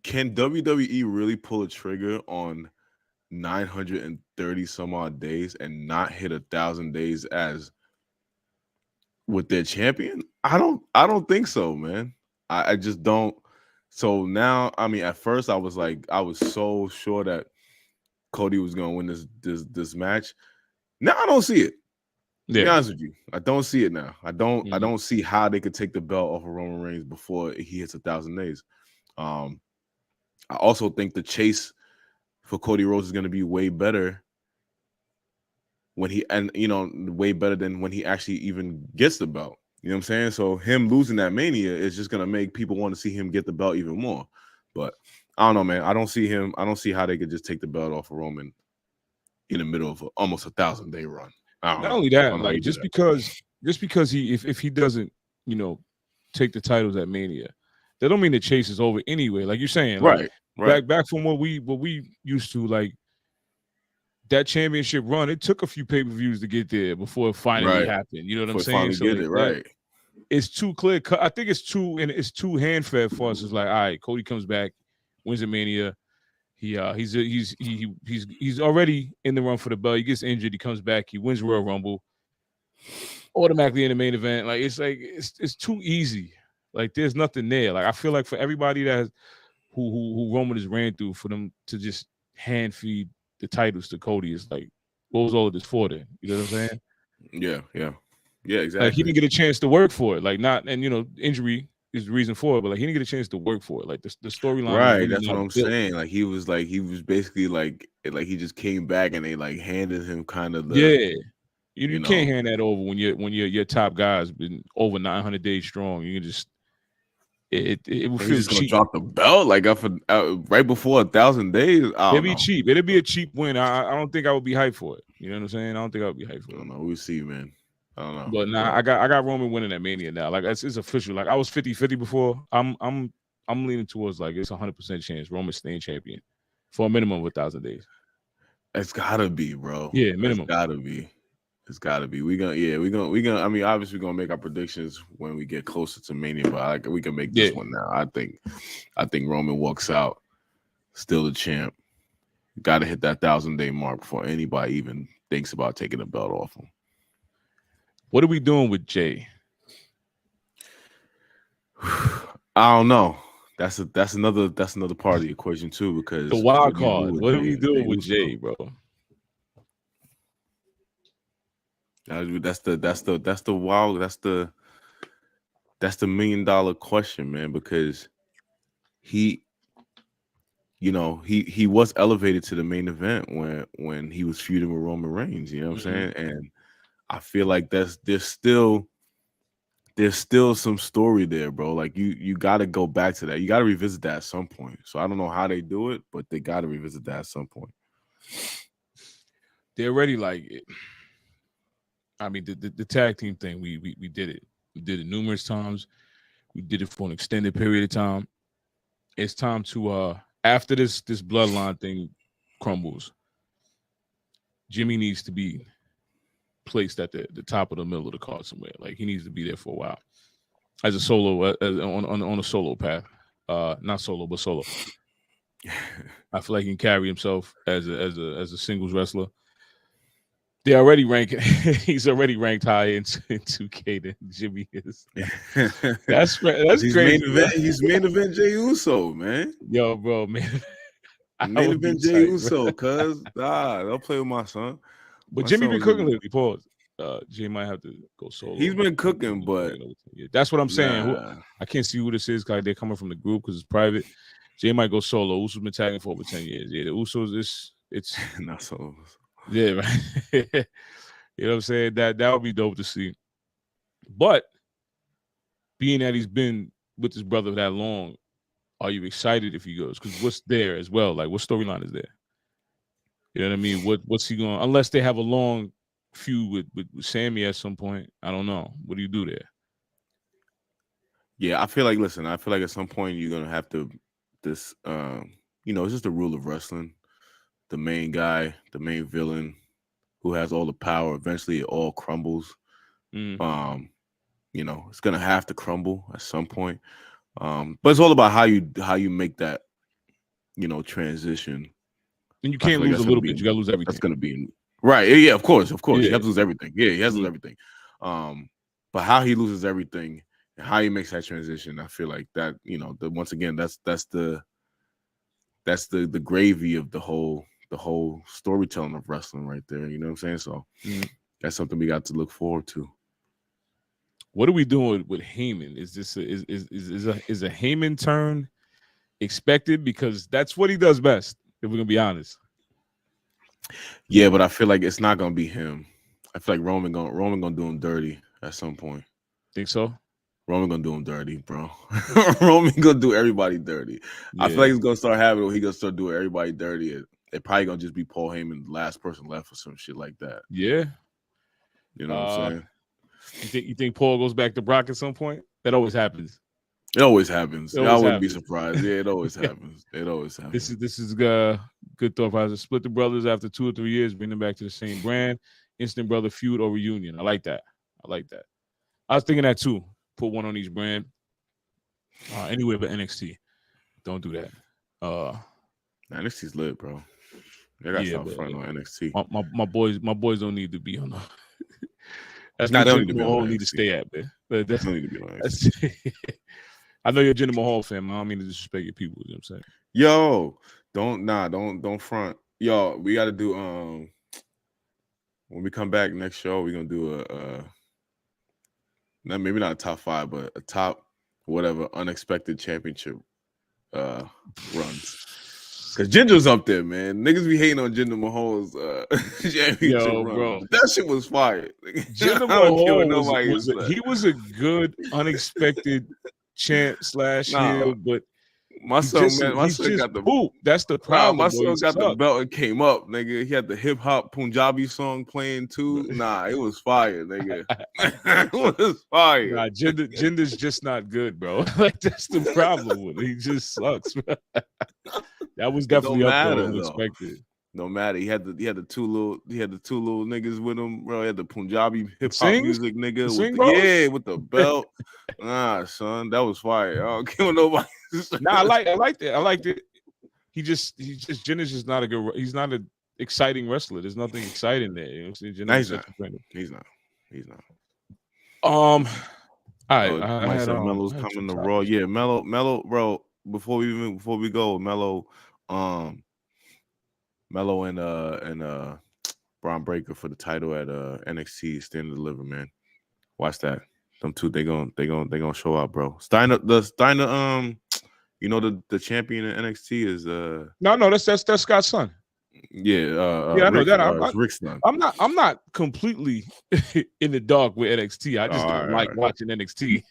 can WWE really pull a trigger on 930 some odd days and not hit 1,000 days as with their champion? I don't think so, man. I just don't. So now, I mean, at first I was so sure that Cody was gonna win this match. Now I don't see it. To be Yeah. honest with you, I don't see it now. I don't see how they could take the belt off of Roman Reigns before he hits 1,000 days. I also think the chase for Cody Rhodes is gonna be way better way better than when he actually even gets the belt. You know what I'm saying? So him losing that Mania is just gonna make people want to see him get the belt even more. But I don't know, man. I don't see how they could just take the belt off of Roman in the middle of almost 1,000-day run. I don't Not know. only I that, don't know how like you do just that. because he if he doesn't, take the titles at Mania, that don't mean the chase is over anyway. Like you're saying, like Right. back from what we used to, like that championship run, it took a few pay-per-views to get there before it finally happened. You know what I'm saying? So get it right. It's too clear. I think it's too hand-fed for us. It's like, all right, Cody comes back, wins at Mania. He's already in the run for the belt. He gets injured. He comes back. He wins Royal Rumble. Automatically in the main event. Like it's too easy. Like there's nothing there. Like I feel like for everybody that who Roman has ran through, for them to just hand feed the titles to Cody is like, what was all of this for then? You know what I'm saying? Yeah, exactly. Like he didn't get a chance to work for it. Like injury is the reason for it, but like he didn't get a chance to work for it. Like the storyline, right? Really that's what I'm saying. Like he was basically like he just came back and they like handed him kind of the You can't hand that over when your top guy's been over 900 days strong. You can just it will feel just cheap. Gonna drop the belt like right before 1,000 days. It'd be cheap. It'd be a cheap win. I don't think I would be hyped for it. You know what I'm saying? I don't think I would be hyped for it. I don't know. We'll see, man. I don't know. But I got Roman winning at Mania now. Like it's official. Like I was 50-50 before. I'm leaning towards like it's 100% chance Roman staying champion for a minimum of 1,000 days. It's gotta be, bro. Yeah, minimum. It's gotta be. We're gonna. I mean, obviously, we're gonna make our predictions when we get closer to Mania, but we can make this one now. I think Roman walks out still the champ. Got to hit that 1,000-day mark before anybody even thinks about taking the belt off him. What are we doing with Jay? I don't know. That's another part of the equation too, because the wild card. What are we doing with Jay, bro? That's the $1 million question, man, because he was elevated to the main event when he was feuding with Roman Reigns, you know what I'm saying? And I feel like there's still some story there, bro. Like you got to go back to that. You got to revisit that at some point. So I don't know how they do it, but they got to revisit that at some point. They're already like it. I mean, the tag team thing, we did it. We did it numerous times. We did it for an extended period of time. It's time to after this bloodline thing crumbles, Jimmy needs to be placed at the top of the middle of the card somewhere. Like he needs to be there for a while as a solo, on a solo path. Not solo, but solo. I feel like he can carry himself as a singles wrestler. They already he's already ranked higher in 2K than Jimmy is. That's he's crazy. He's main event Jey Uso, man. Yo, bro, man. Main event Jey Uso, cuz don't play with my son. But Jimmy been cooking lately. Pause. Jay might have to go solo. He's been cooking, but that's what I'm saying. I can't see who this is because they're coming from the group because it's private. Jay might go solo. Uso's been tagging for over 10 years. Yeah, the Usos it's not solo. Yeah, right. You know what I'm saying? That would be dope to see. But being that he's been with his brother that long, are you excited if he goes? Because what's there as well? Like, what storyline is there? You know what I mean? What's he going? Unless they have a long feud with Sammy at some point. I don't know. What do you do there? Yeah, I feel like at some point you're gonna have to it's just the rule of wrestling. The main guy, the main villain, who has all the power, eventually it all crumbles. It's gonna have to crumble at some point. But it's all about how you make that, transition. And you can't lose a little bit. You gotta lose everything. That's gonna be right. Yeah, of course. Yeah. You have to lose everything. Yeah, he has to lose everything. But how he loses everything and how he makes that transition, I feel like that, once again, that's the gravy of the whole storytelling of wrestling right there. You know what I'm saying? So that's something we got to look forward to. What are we doing with Heyman? Is this is a Heyman turn expected? Because that's what he does best, if we're gonna be honest. Yeah, but I feel like it's not gonna be him. I feel like Roman gonna do him dirty at some point. Think so? Roman gonna do him dirty, bro. Roman gonna do everybody dirty. Yeah. I feel like he's gonna start having it. He gonna start doing everybody dirty. It probably gonna just be Paul Heyman, the last person left, or some shit like that. Yeah, you know what I'm saying. You think Paul goes back to Brock at some point? That always happens. It always happens. It I always wouldn't be happens. surprised. Yeah, it always happens. It always happens. This is good thought process. Split the brothers after 2 or 3 years, bring them back to the same brand. Instant brother feud or reunion. I like that. I was thinking that too. Put one on each brand. Anywhere but NXT. Don't do that. NXT's lit, bro. They gotta stop fronting on NXT. My boys don't need to be on. That's they where don't Jinder need to be Mahal on need to stay at, man. They don't need to be on NXT. I know you're a Jinder Mahal fan. I don't mean to disrespect your people. You know what I'm saying? Yo, don't front. Yo, we got to do when we come back next show, we're gonna do maybe not a top 5, but a top whatever unexpected championship runs. Cause Jinder's up there, man. Niggas be hating on Jinder Mahal's championship run. Bro. That shit was fire. Jinder Mahal he was a good unexpected champ / heel, but my son got the poop. That's the problem. My son got the belt and came up, nigga. He had the hip hop Punjabi song playing too. Nah, it was fire, nigga. It was fire. Nah, Jinder's just not good, bro. Like that's the problem with it. He just sucks, bro. That was definitely up there unexpected. No matter. He had the two little niggas with him, bro. He had the Punjabi hip hop music nigga with the belt. Nah, son, that was fire. I don't kill nobody. Nah, I liked it. I liked it. Jinder's just not a good. He's not an exciting wrestler. There's nothing exciting there. You know what I'm saying? He's not. All right. Melo's coming to Raw. Yeah, Melo, bro. Before we go, Melo and Braun Breaker for the title at NXT Stand and Deliver, man. Watch that. Them two, they gonna show out, bro. Steiner, you know the champion in NXT is No, that's Scott's son. Yeah, I know that. Rick's son. I'm not completely in the dark with NXT. I just don't like watching NXT.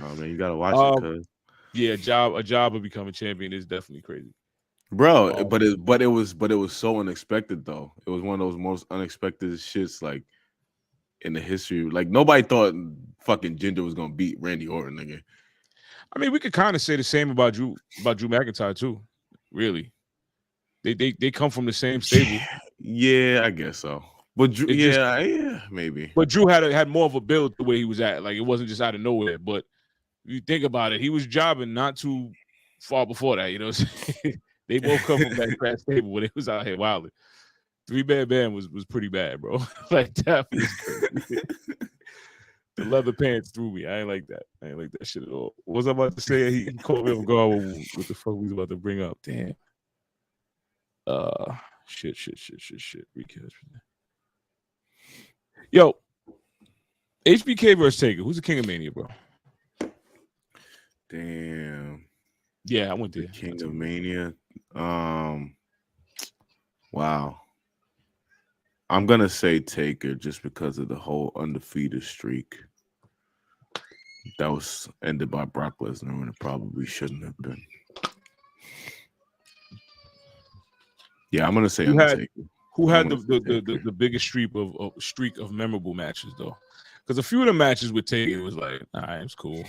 Oh man, you gotta watch it, cause yeah, a job of becoming champion is definitely crazy, bro. But it was so unexpected though. It was one of those most unexpected shits like in the history. Like nobody thought fucking Jinder was gonna beat Randy Orton, nigga. I mean, we could kind of say the same about Drew McIntyre too. Really, they come from the same stable. Yeah, I guess so. But Drew, maybe. But Drew had more of a build the way he was at. Like it wasn't just out of nowhere. But you think about it, he was jobbing not too far before that. You know, they both come from that crash stable when it was out here wilding. 3-Man Band was pretty bad, bro. Like that was crazy. The leather pants threw me. I ain't like that. I ain't like that shit at all. What was I about to say? He caught me off guard. What the fuck we was about to bring up? Damn. Shit. Recap. Yo, HBK versus Taker. Who's the King of Mania, bro? Damn. Yeah, I went there. King of Mania. Wow. I'm gonna say Taker just because of the whole undefeated streak that was ended by Brock Lesnar when it probably shouldn't have been. Yeah, I'm gonna say Undertaker. Who had the biggest streak of memorable matches though? Because a few of the matches with Taker was like, it's cool.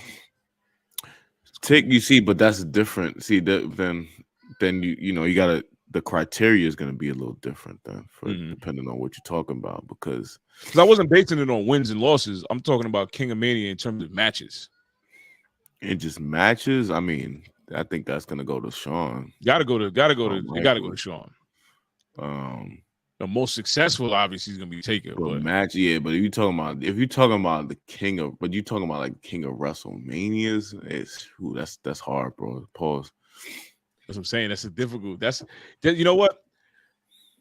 You see, but that's different. See, then you gotta. The criteria is going to be a little different then, depending on what you're talking about. Because I wasn't basing it on wins and losses. I'm talking about King of Mania in terms of matches. And just matches. I mean, I think that's going to go to Shawn. Gotta go to Shawn. The most successful, obviously, is going to be Taker. But match, yeah. But if you're talking about the king of, but you're talking about like King of WrestleManias, that's hard, bro. Pause. That's what I'm saying. That's a difficult. You know what?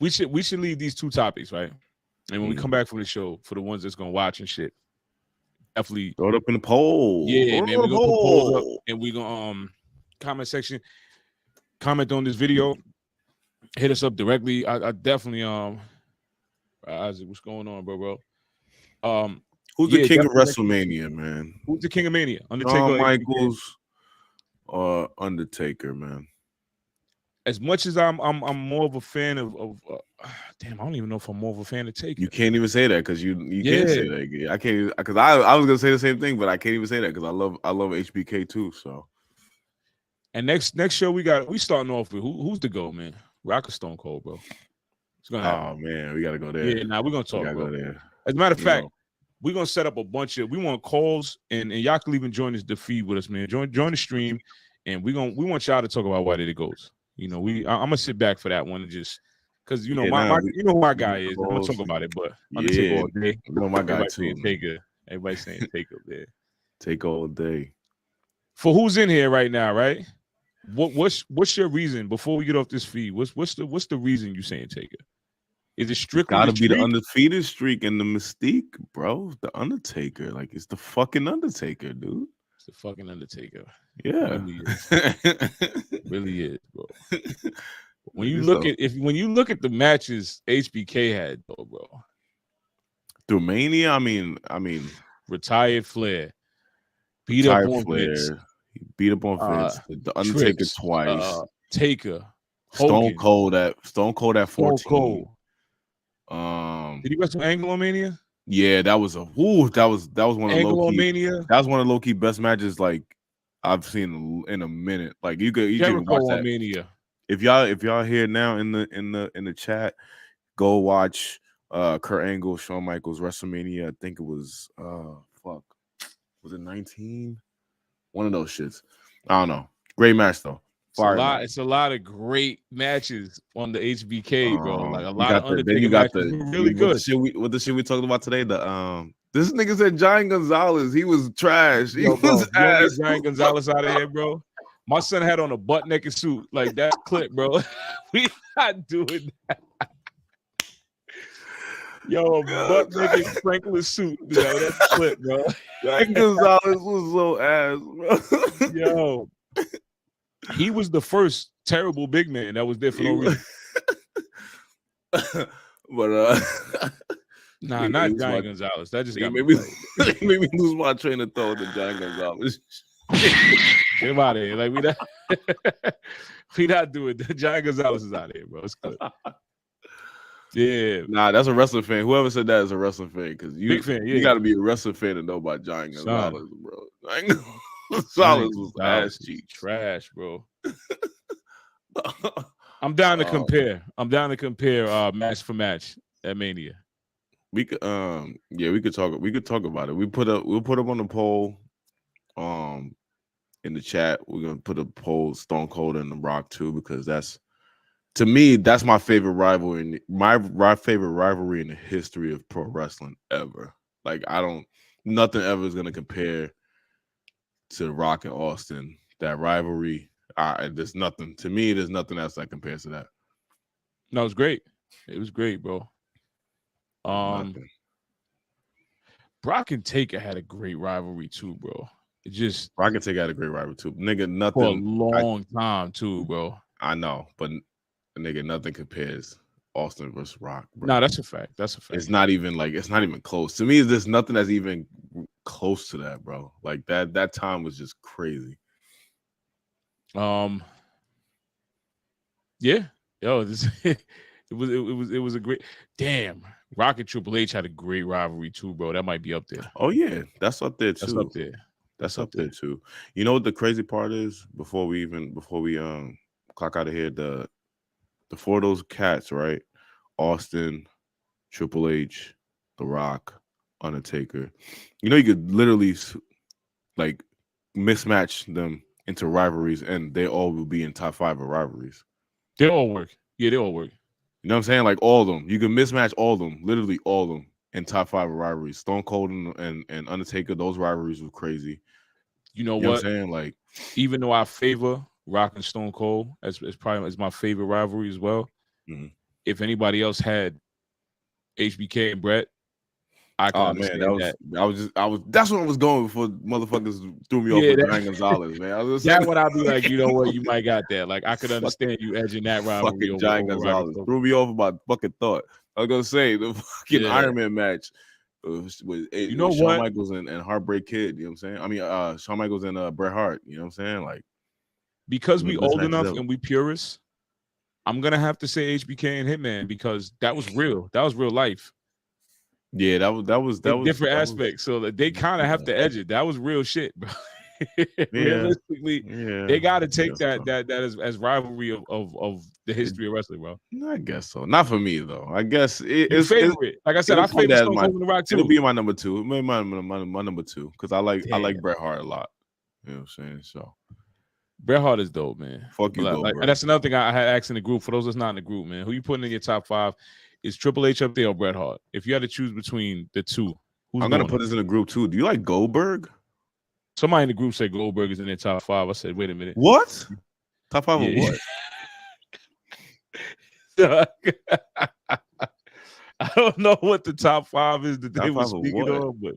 We should leave these two topics, right? And when we come back from the show, for the ones that's gonna watch and shit, definitely throw it up in the poll. Yeah, man, we're gonna put polls up and we're gonna comment section, comment on this video, hit us up directly. I definitely Isaac, what's going on, bro? Who's the king of WrestleMania, man? Who's the king of Mania? Undertaker, Shawn Michaels, or Undertaker, man. as much as I'm more of a fan of damn, I don't even know if I'm more of a fan of Taker. You can't even say that because you can't say that. I can't because I was gonna say the same thing, but I can't even say that because I love HBK too. So. And next show we starting off with who's the GOAT, man? Rock or Stone Cold, bro. It's gonna happen. Oh man, we gotta go there. Yeah, we're gonna talk, bro. Go there. As a matter of fact, we're gonna set up a bunch of. We want calls and y'all can even join the feed with us, man. Join the stream, and we want y'all to talk about why did it goes. You know, I'm gonna sit back for that one and just because you know you know who my guy is. I'm gonna talk about it, but Undertaker all day. You know my guy too. Taker. Everybody saying Taker there. Take all day. For who's in here right now, right? What's your reason before we get off this feed? What's the reason you saying Taker? Is it strictly gotta be the undefeated streak and the mystique, bro? The Undertaker, like it's the fucking Undertaker, dude. It's the fucking Undertaker. Yeah, it really is, bro. When you look at the matches HBK had, though, bro. Through Mania, I mean, retired Flair, beat up on Vince. He beat up on Vince. The Undertaker twice. Taker. Stone Cold at 14. Stone Cold. Did he wrestle Angle on Mania? Yeah, that was that was one of Angle on low-key, Mania. That was one of low-key best matches like I've seen in a minute. Like you can watch that. Mania. If y'all here now in the chat, go watch Kurt Angle, Shawn Michaels, WrestleMania. I think it was was it 19? One of those shits. I don't know. Great match though. It's a lot of great matches on the HBK, bro. Like a lot of Undertaker then you got matches. Really good. What the shit we talked about today? This nigga said Giant Gonzalez. He was trash. He was ass. Giant Gonzalez out of here, bro. My son had on a butt naked suit like that clip, bro. We not doing that. Yo, butt naked Franklin suit. Yo, that clip, bro. Giant Gonzalez was so ass, bro. Yo. He was the first terrible big man that was there for no reason. But nah, not Giant Gonzalez. That just got made me lose my train of thought to Giant Gonzalez. Get him out of here. Like we not doing that. Giant Gonzalez is out of here, bro. It's good. Yeah. Nah, that's a wrestling fan. Whoever said that is a wrestling fan because you got to be a wrestling fan to know about Giant Gonzalez, bro. Gonzalez was ass cheek trash, bro. I'm down to compare. Match for match at Mania. We could we could talk about it. We'll put up on the poll in the chat. We're gonna put a poll Stone Cold and The Rock too, because that's my favorite rivalry. My favorite rivalry in the history of pro wrestling ever. Like nothing ever is gonna compare to Rock and Austin. That rivalry, there's nothing to me. There's nothing else that compares to that. No, it was great. It was great, bro. Brock and Taker had a great rivalry too, bro. It just Brock and Taker had a great rivalry too, nigga. Nothing for a long time too, bro. I know, but nigga, nothing compares Austin versus Rock, bro. No, that's a fact. It's not even close. To me, there's nothing that's even close to that, bro. Like that time was just crazy. Yeah. Yo, it was a great damn. Rock and Triple H had a great rivalry too, bro. That might be up there. Oh yeah, that's up there too. That's up there too. You know what the crazy part is? Before we clock out of here, the four of those cats, right? Austin, Triple H, The Rock, Undertaker. You know, you could literally like mismatch them into rivalries, and they all will be in top 5 of rivalries. They all work. Yeah, they all work. You know what I'm saying? Like all of them. You can mismatch all of them, literally all of them in top 5 of rivalries. Stone Cold and Undertaker, those rivalries were crazy. You know what what I'm saying? Like, even though I favor Rock and Stone Cold as probably as my favorite rivalry as well. Mm-hmm. If anybody else had HBK and Brett, I can understand that. That's what I was going before motherfuckers threw me off with Giant Gonzalez, man. That's what I'd be like, you know what, you might got that. Like I could understand you edging that rivalry over Giant Gonzalez. Threw me off about fucking thought. I was gonna say the fucking Iron Man match with Shawn Michaels and Heartbreak Kid. You know what I'm saying? I mean, Shawn Michaels and Bret Hart. You know what I'm saying? Like, because we old enough and we purists, I'm gonna have to say HBK and Hitman because that was real. That was real life. Yeah, that was different aspects. So they kind of have to edge it. That was real shit, bro. Realistically, they got to take that as rivalry of the history of wrestling, bro. I guess so. Not for me though. I guess it's favorite. Like I said, I favor Stone Cold The Rock too. It'll be my number 2. Maybe my number 2 because I like Bret Hart a lot. You know what I'm saying? So Bret Hart is dope, man. Fuck you, like, and that's another thing I had asked in the group. For those that's not in the group, man, who you putting in your top 5? Is Triple H up there or Bret Hart? If you had to choose between the two, I'm gonna put this in the group too. Do you like Goldberg? Somebody in the group said Goldberg is in their top 5. I said, wait a minute. What? Top 5 of what? I don't know what the top 5 is that they were speaking on, but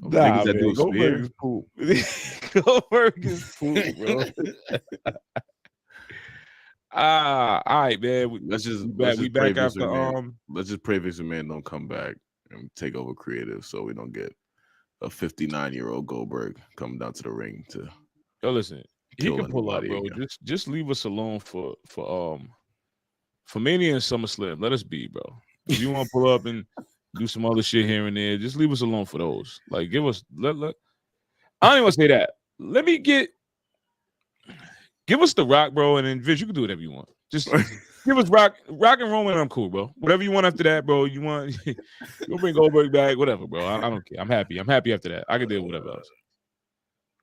nah, man, Goldberg is poop. Goldberg is poop, bro. All right, man. Let's just back after let's just pray Vince McMahon don't come back and take over creative, so we don't get a 59-year-old Goldberg coming down to the ring to. Yo, listen, he can pull up, bro. Just leave us alone for Mania and SummerSlam. Let us be, bro. If you want to pull up and do some other shit here and there, just leave us alone for those. Like, give us I don't even want to say that. Give us The Rock, bro, and then Vince, you can do whatever you want. Just give us Rock and Roman, and I'm cool, bro. Whatever you want after that, bro. You want you'll bring Goldberg back, whatever, bro. I don't care. I'm happy. I'm happy after that. I can deal with whatever else.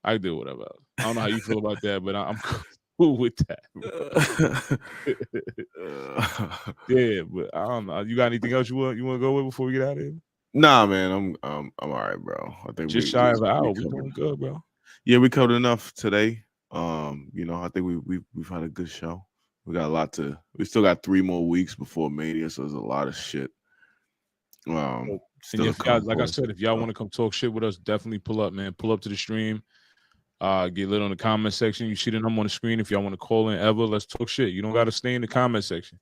I don't know how you feel about that, but I'm cool with that. Yeah, but I don't know. You got anything else you want to go with before we get out of here? Nah, man, I'm all right, bro. I think just shy of an hour. We're doing good, bro. Yeah, we covered enough today. I think we've had a good show. We got a lot we still got 3 more weeks before Mania, so there's a lot of shit. And like I said, if y'all want to come talk shit with us, definitely pull up, man. Pull up to the stream. Get lit on the comment section. You see the number on the screen. If y'all want to call in ever, let's talk shit. You don't got to stay in the comment section.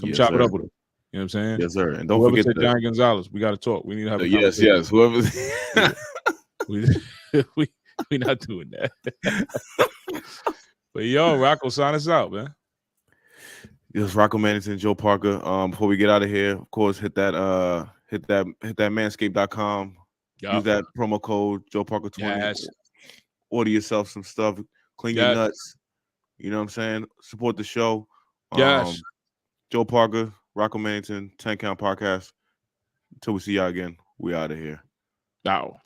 Come chop it up with us. You know what I'm saying? Yes, sir. And don't forget John Gonzalez. We got to talk. We need to have a yes. Whoever. We're not doing that. But yo, Rocco, sign us out, man. Yes, Rocco Mannington, Joe Parker. Before we get out of here, of course, hit that manscaped.com. Use that promo code Joe Parker 20. Yes. Order yourself some stuff. Clean your nuts. You know what I'm saying? Support the show. Yes. Joe Parker, Rocco Mannington, 10 Count Podcast. Until we see y'all again, we out of here. Now.